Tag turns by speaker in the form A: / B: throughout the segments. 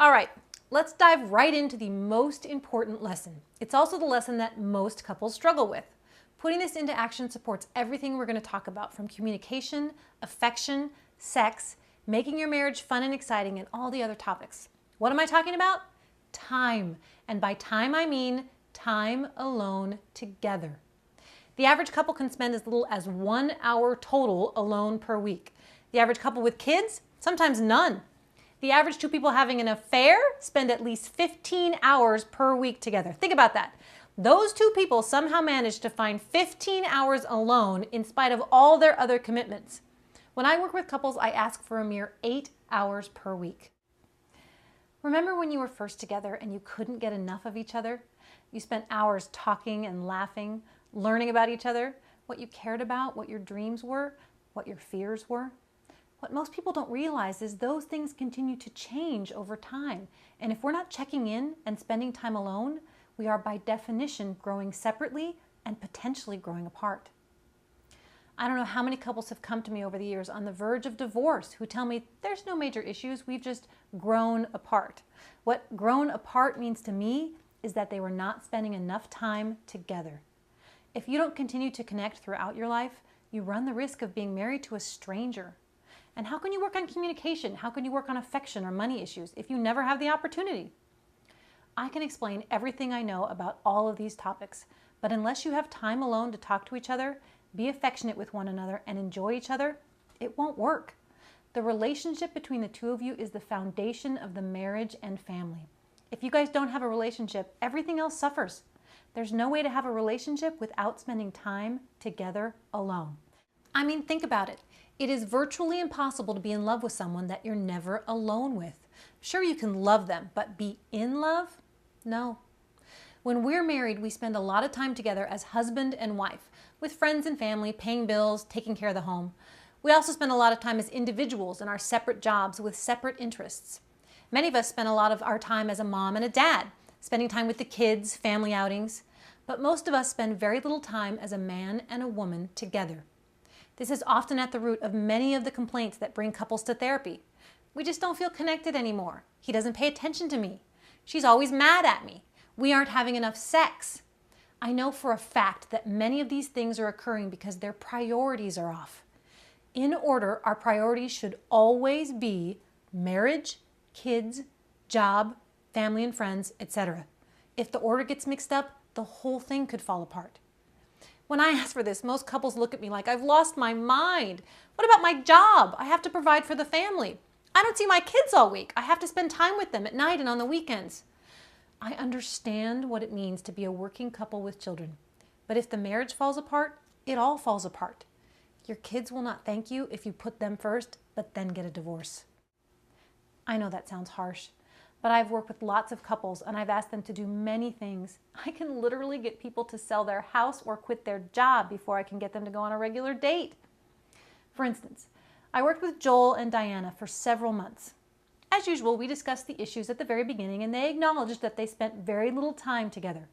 A: All right, let's dive right into the most important lesson. It's also the lesson that most couples struggle with. Putting this into action supports everything we're going to talk about, from communication, affection, sex, making your marriage fun and exciting, and all the other topics. What am I talking about? Time. And by time, I mean time alone together. The average couple can spend as little as 1 hour total alone per week. The average couple with kids, sometimes none. The average two people having an affair spend at least 15 hours per week together. Think about that. Those two people somehow manage to find 15 hours alone in spite of all their other commitments. When I work with couples, I ask for a mere 8 hours per week. Remember when you were first together and you couldn't get enough of each other? You spent hours talking and laughing, learning about each other, what you cared about, what your dreams were, what your fears were. What most people don't realize is those things continue to change over time. And if we're not checking in and spending time alone, we are by definition growing separately and potentially growing apart. I don't know how many couples have come to me over the years on the verge of divorce who tell me there's no major issues, we've just grown apart. What grown apart means to me is that they were not spending enough time together. If you don't continue to connect throughout your life, you run the risk of being married to a stranger. And how can you work on communication? How can you work on affection or money issues if you never have the opportunity? I can explain everything I know about all of these topics, but unless you have time alone to talk to each other, be affectionate with one another, and enjoy each other, it won't work. The relationship between the two of you is the foundation of the marriage and family. If you guys don't have a relationship, everything else suffers. There's no way to have a relationship without spending time together alone. I mean, think about it. It is virtually impossible to be in love with someone that you're never alone with. Sure, you can love them, but be in love? No. When we're married, we spend a lot of time together as husband and wife, with friends and family, paying bills, taking care of the home. We also spend a lot of time as individuals in our separate jobs with separate interests. Many of us spend a lot of our time as a mom and a dad, spending time with the kids, family outings. But most of us spend very little time as a man and a woman together. This is often at the root of many of the complaints that bring couples to therapy. We just don't feel connected anymore. He doesn't pay attention to me. She's always mad at me. We aren't having enough sex. I know for a fact that many of these things are occurring because their priorities are off. In order, our priorities should always be marriage, kids, job, family and friends, etc. If the order gets mixed up, the whole thing could fall apart. When I ask for this, most couples look at me like I've lost my mind. What about my job? I have to provide for the family. I don't see my kids all week. I have to spend time with them at night and on the weekends. I understand what it means to be a working couple with children. But if the marriage falls apart, it all falls apart. Your kids will not thank you if you put them first, but then get a divorce. I know that sounds harsh, but I've worked with lots of couples and I've asked them to do many things. I can literally get people to sell their house or quit their job before I can get them to go on a regular date. For instance, I worked with Joel and Diana for several months. As usual, we discussed the issues at the very beginning and they acknowledged that they spent very little time together.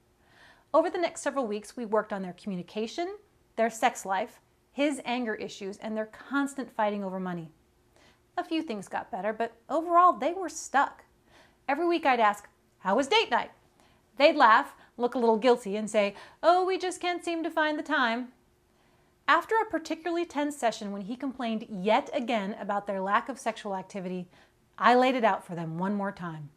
A: Over the next several weeks, we worked on their communication, their sex life, his anger issues, and their constant fighting over money. A few things got better, but overall, they were stuck. Every week I'd ask, "How was date night?" They'd laugh, look a little guilty, and say, "Oh, we just can't seem to find the time." After a particularly tense session when he complained yet again about their lack of sexual activity, I laid it out for them one more time.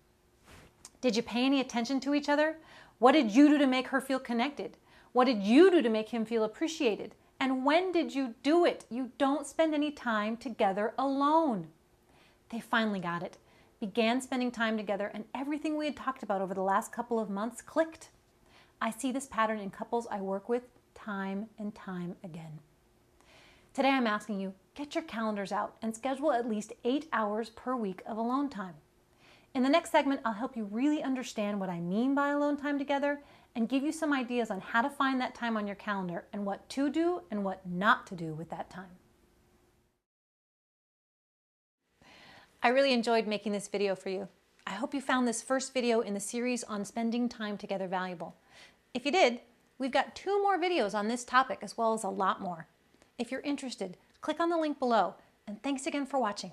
A: Did you pay any attention to each other? What did you do to make her feel connected? What did you do to make him feel appreciated? And when did you do it? You don't spend any time together alone. They finally got it, began spending time together, and everything we had talked about over the last couple of months clicked. I see this pattern in couples I work with time and time again. Today I'm asking you, get your calendars out and schedule at least 8 hours per week of alone time. In the next segment, I'll help you really understand what I mean by alone time together and give you some ideas on how to find that time on your calendar and what to do and what not to do with that time. I really enjoyed making this video for you. I hope you found this first video in the series on spending time together valuable. If you did, we've got 2 more videos on this topic as well as a lot more. If you're interested, click on the link below, and thanks again for watching.